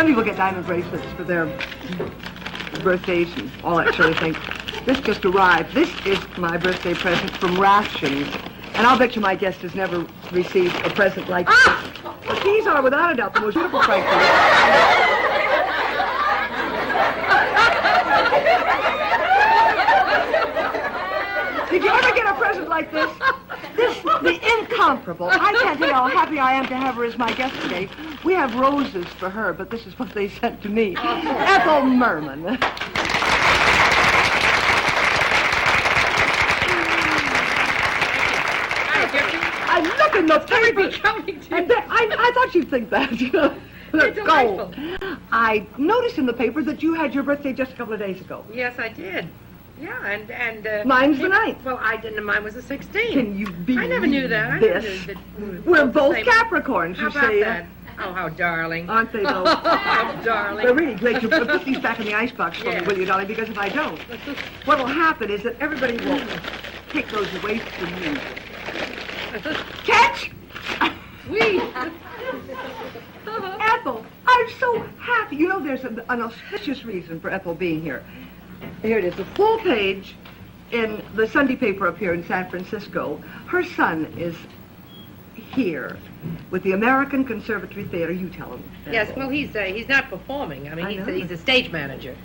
Some people get diamond bracelets for their birthdays and all that sort of thing. This just arrived. This is my birthday present from Rations. And I'll bet you my guest has never received a present like this. But these are, without a doubt, the most beautiful Frankfurt. Did you ever get a present like this? The incomparable. I can't tell you how happy I am to have her as my guest today. We have roses for her, but this is what they sent to me. Ethel Merman. I look in the paper. And I thought you'd think that, you know. Delightful. I noticed in the paper that you had your birthday just a couple of days ago. Yes, I did. Yeah, and mine's the 9th. Well, I didn't. Mine was the 16th. Can you believe I never knew that. This? I never knew that We're both Capricorns, How you about say. that? Oh, how darling. Aren't they, though? How darling. They're really great. You put these back in the icebox for me, will you, darling? Because if I don't, what will happen is that everybody will take those away from me. Catch! Sweet. Ethel, I'm so happy. You know, there's an auspicious reason for Ethel being here. Here it is, a full page in the Sunday paper up here in San Francisco. Her son is here with the American Conservatory Theater. You tell him. Yes, well, he's not performing. I mean, he's a stage manager.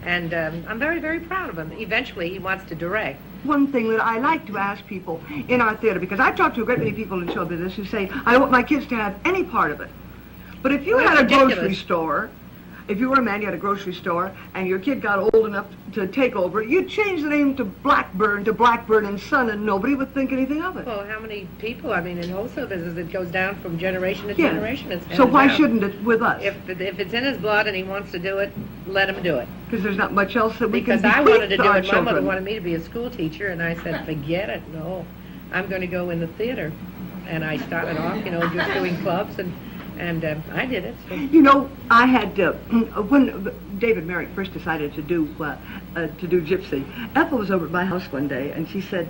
And I'm very, very proud of him. Eventually, he wants to direct. One thing that I like to ask people in our theater, because I've talked to a great many people in show business who say, I don't want my kids to have any part of it. But if you had a grocery store, if you were a man, you had a grocery store, and your kid got old enough to take over, you'd change the name to Blackburn and Son, and nobody would think anything of it. Well, how many people? I mean, in wholesale business, it goes down from generation to generation. It's so why down. shouldn't it with us? If it's in his blood and he wants to do it, let him do it. Because there's not much else that we can Because I wanted to do our it. My mother children. wanted me to be a school teacher, and I said, forget it. No, I'm going to go in the theater. And I started off, you know, just doing clubs, and I did it. So. You know, I had, when David Merrick first decided to do Gypsy, Ethel was over at my house one day, and she said,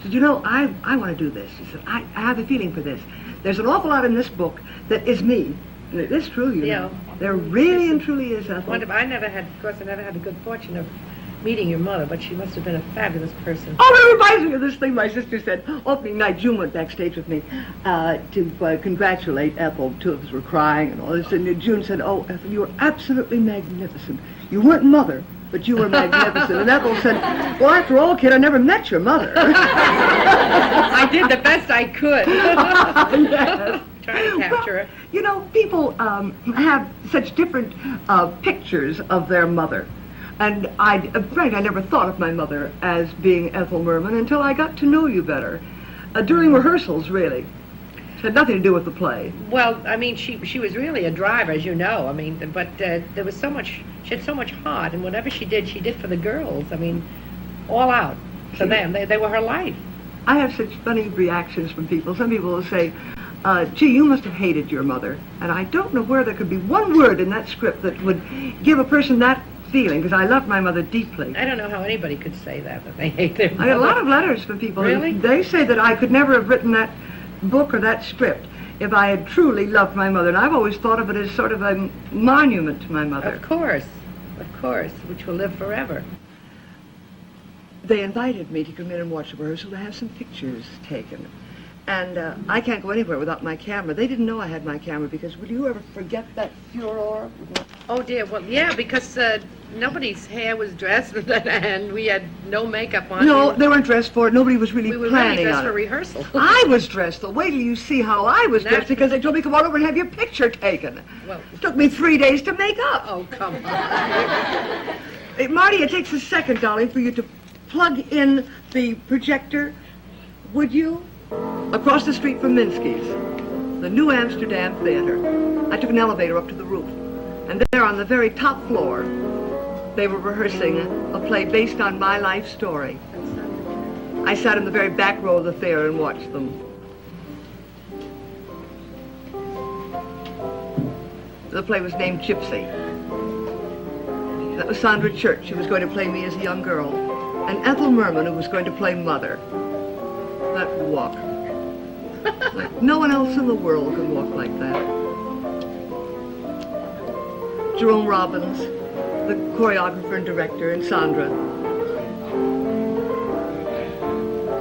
you know, I want to do this. She said, I have a feeling for this. There's an awful lot in this book that is me. And it is true, you know. There really and truly is, Ethel. I never had the good fortune of meeting your mother, but she must have been a fabulous person. Oh, it reminds me of this thing my sister said. Opening night, June went backstage with me to congratulate Ethel. Two of us were crying and all this, and June said, oh, Ethel, you were absolutely magnificent. You weren't mother, but you were magnificent. And Ethel said, well, after all, kid, I never met your mother. I did the best I could. Yes. Trying to capture her. You know, people have such different pictures of their mother. And I never thought of my mother as being Ethel Merman until I got to know you better. During rehearsals, really. It had nothing to do with the play. Well, I mean, she was really a driver, as you know. I mean, but there was so much, she had so much heart, and whatever she did for the girls. I mean, all out for them. They were her life. I have such funny reactions from people. Some people will say, gee, you must have hated your mother. And I don't know where there could be one word in that script that would give a person that feeling, because I loved my mother deeply. I don't know how anybody could say that they hate their mother. I got a lot of letters from people. Really? They say that I could never have written that book or that script if I had truly loved my mother. And I've always thought of it as sort of a monument to my mother. Of course, which will live forever. They invited me to come in and watch a rehearsal to have some pictures taken. And I can't go anywhere without my camera. They didn't know I had my camera because will you ever forget that furor? Oh dear, well yeah, because nobody's hair was dressed and we had no makeup on. No, they weren't dressed for it. Nobody was really we were planning really dressed on for it. rehearsal. I was dressed though. Wait till you see how I was dressed because they told me come on over and have your picture taken. Well, it took me 3 days to make up. Oh, come on. Hey, Marty, it takes a second, darling, for you to plug in the projector. Would you? Across the street from Minsky's, the New Amsterdam Theater. I took an elevator up to the roof, and there on the very top floor, they were rehearsing a play based on my life story. I sat in the very back row of the theater and watched them. The play was named Gypsy. That was Sandra Church, who was going to play me as a young girl, and Ethel Merman, who was going to play Mother. That walk. Like no one else in the world could walk like that. Jerome Robbins, the choreographer and director, and Sandra.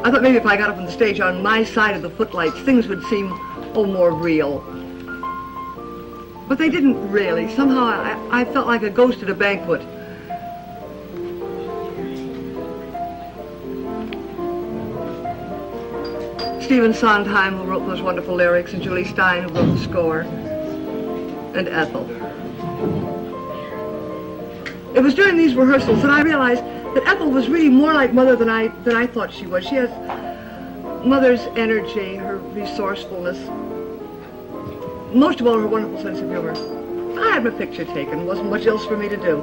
I thought maybe if I got up on the stage on my side of the footlights, things would seem, more real. But they didn't really. Somehow I felt like a ghost at a banquet. Stephen Sondheim, who wrote those wonderful lyrics, and Julie Stein, who wrote the score, and Ethel. It was during these rehearsals that I realized that Ethel was really more like Mother than I thought she was. She has Mother's energy, her resourcefulness, most of all her wonderful sense of humor. I had my picture taken. Wasn't much else for me to do.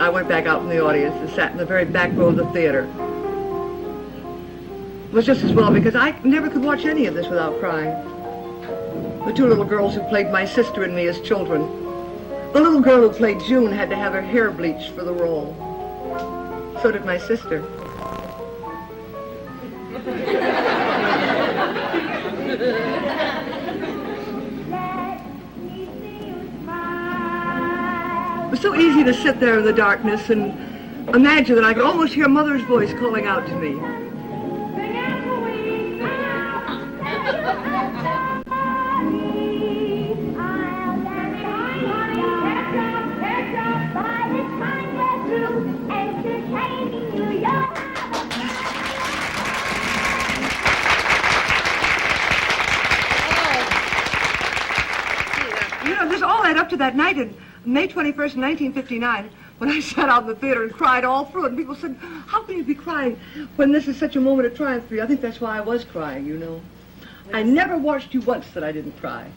I went back out in the audience and sat in the very back row of the theater. It was just as well because I never could watch any of this without crying. The two little girls who played my sister and me as children. The little girl who played June had to have her hair bleached for the role. So did my sister. It was so easy to sit there in the darkness and imagine that I could almost hear Mother's voice calling out to me. Up to that night in May 21st, 1959, when I sat out in the theater and cried all through it, and people said, how can you be crying when this is such a moment of triumph for you? I think that's why I was crying, you know. I never watched you once that I didn't cry.